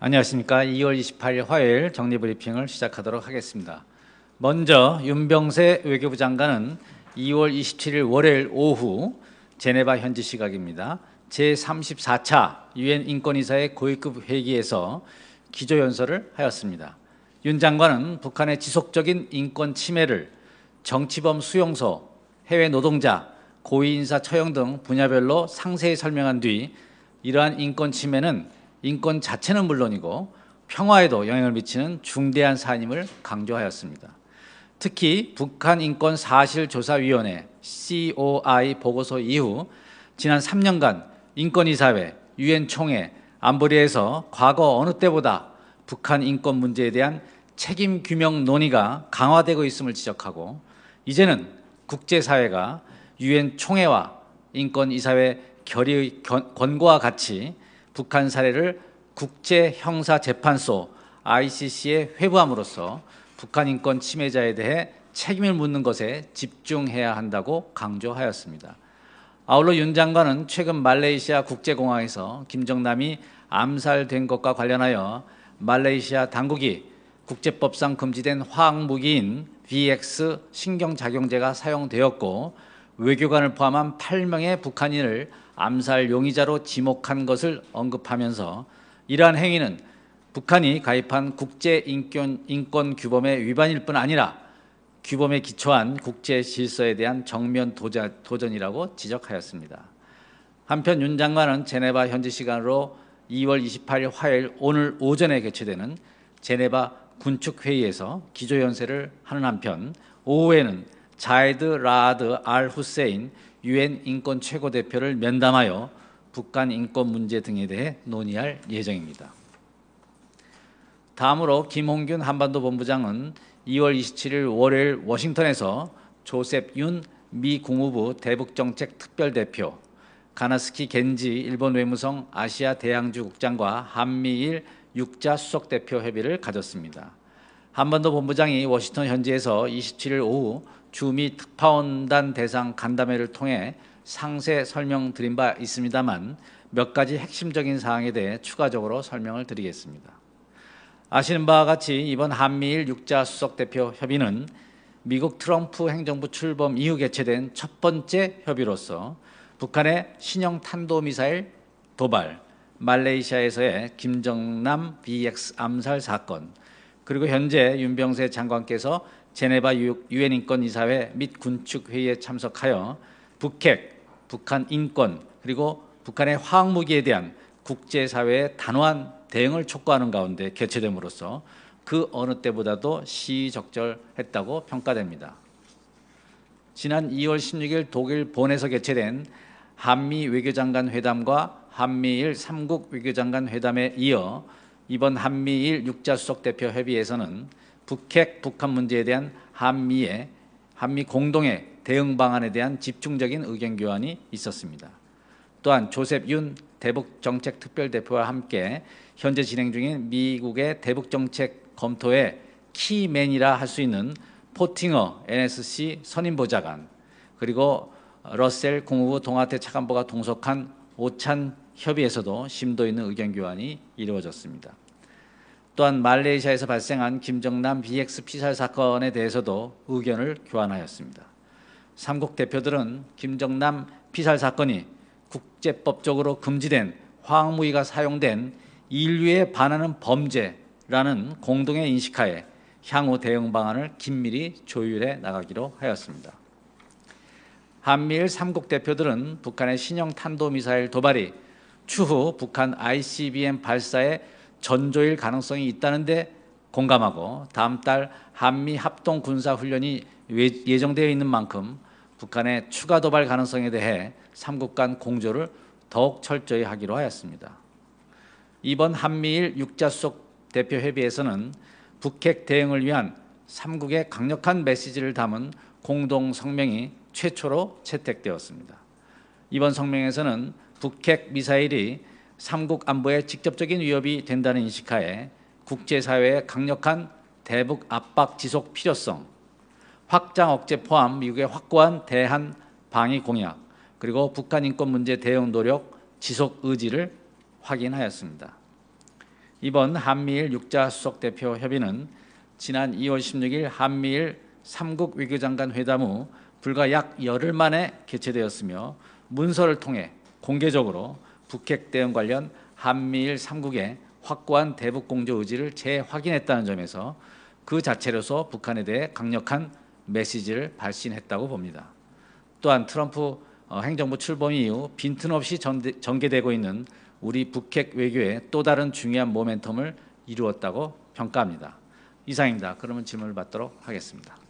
안녕하십니까. 2월 28일 화요일 정리브리핑을 시작하도록 하겠습니다. 먼저 윤병세 외교부 장관은 2월 27일 월요일 오후 제네바 현지 시각입니다. 제34차 유엔 인권이사회 고위급 회의에서 기조연설을 하였습니다. 윤 장관은 북한의 지속적인 인권 침해를 정치범 수용소, 해외 노동자, 고위인사 처형 등 분야별로 상세히 설명한 뒤 이러한 인권 침해는 인권 자체는 물론이고 평화에도 영향을 미치는 중대한 사안임을 강조하였습니다. 특히 북한 인권 사실조사위원회 COI 보고서 이후 지난 3년간 인권이사회, 유엔 총회, 안보리에서 과거 어느 때보다 북한 인권 문제에 대한 책임 규명 논의가 강화되고 있음을 지적하고 이제는 국제사회가 유엔 총회와 인권이사회 결의 권고와 같이 북한 사례를 국제형사재판소 ICC에 회부함으로써 북한 인권 침해자에 대해 책임을 묻는 것에 집중해야 한다고 강조하였습니다. 아울러 윤 장관은 최근 말레이시아 국제공항에서 김정남이 암살된 것과 관련하여 말레이시아 당국이 국제법상 금지된 화학무기인 VX 신경작용제가 사용되었고 외교관을 포함한 8명의 북한인을 암살 용의자로 지목한 것을 언급하면서 이러한 행위는 북한이 가입한 국제인권 규범의 위반일 뿐 아니라 규범에 기초한 국제 질서에 대한 정면 도전이라고 지적하였습니다. 한편 윤 장관은 제네바 현지 시간으로 2월 28일 화요일 오늘 오전에 개최되는 제네바 군축회의에서 기조연설을 하는 한편 오후에는 자이드 라아드 알 후세인 유엔 인권 최고대표를 면담하여 북한 인권 문제 등에 대해 논의할 예정입니다. 다음으로 김홍균 한반도 본부장은 2월 27일 월요일 워싱턴에서 조셉 윤 미 국무부 대북정책 특별대표, 가나스키 겐지 일본 외무성 아시아 대양주 국장과 한미일 육자 수석대표 협의를 가졌습니다. 한반도 본부장이 워싱턴 현지에서 27일 오후 주미 특파원단 대상 간담회를 통해 상세 설명드린 바 있습니다만 몇 가지 핵심적인 사항에 대해 추가적으로 설명을 드리겠습니다. 아시는 바와 같이 이번 한미일 육자 수석대표 협의는 미국 트럼프 행정부 출범 이후 개최된 첫 번째 협의로서 북한의 신형 탄도미사일 도발, 말레이시아에서의 김정남 BX 암살 사건, 그리고 현재 윤병세 장관께서 제네바 유엔 인권이사회 및 군축회의에 참석하여 북핵, 북한 인권, 그리고 북한의 화학무기에 대한 국제사회의 단호한 대응을 촉구하는 가운데 개최됨으로써 그 어느 때보다도 시의적절했다고 평가됩니다. 지난 2월 16일 독일 본에서 개최된 한미 외교장관 회담과 한미일 3국 외교장관 회담에 이어 이번 한미일 육자수석대표 협의에서는 북핵, 북한 문제에 대한 한미 공동의 대응 방안에 대한 집중적인 의견 교환이 있었습니다. 또한 조셉 윤 대북정책특별대표와 함께 현재 진행 중인 미국의 대북정책 검토의 키맨이라 할 수 있는 포팅어 NSC 선임보좌관, 그리고 러셀 국무부 동아태 차관보가 동석한 오찬 협의에서도 심도 있는 의견 교환이 이루어졌습니다. 또한 말레이시아에서 발생한 김정남 BX 피살 사건에 대해서도 의견을 교환하였습니다. 삼국 대표들은 김정남 피살 사건이 국제법적으로 금지된 화학무기가 사용된 인류에 반하는 범죄라는 공동의 인식하에 향후 대응 방안을 긴밀히 조율해 나가기로 하였습니다. 한미일 3국 대표들은 북한의 신형 탄도미사일 도발이 추후 북한 ICBM 발사에 전조일 가능성이 있다는 데 공감하고 다음 달 한미 합동 군사 훈련이 예정되어 있는 만큼 북한의 추가 도발 가능성에 대해 3국 간 공조를 더욱 철저히 하기로 하였습니다. 이번 한미일 육자수석 대표 협의에서는 북핵 대응을 위한 3국의 강력한 메시지를 담은 공동 성명이 최초로 채택되었습니다. 이번 성명에서는 북핵 미사일이 3국 안보에 직접적인 위협이 된다는 인식하에 국제사회의 강력한 대북 압박 지속 필요성, 확장 억제 포함 미국의 확고한 대한 방위 공약, 그리고 북한 인권 문제 대응 노력 지속 의지를 확인하였습니다. 이번 한미일 육자 수석대표 협의는 지난 2월 16일 한미일 3국 외교장관 회담 후 불과 약 열흘 만에 개최되었으며 문서를 통해 공개적으로 북핵 대응 관련 한미일 3국의 확고한 대북 공조 의지를 재확인했다는 점에서 그 자체로서 북한에 대해 강력한 메시지를 발신했다고 봅니다. 또한 트럼프 행정부 출범 이후 빈틈없이 전개되고 있는 우리 북핵 외교의 또 다른 중요한 모멘텀을 이루었다고 평가합니다. 이상입니다. 그러면 질문을 받도록 하겠습니다.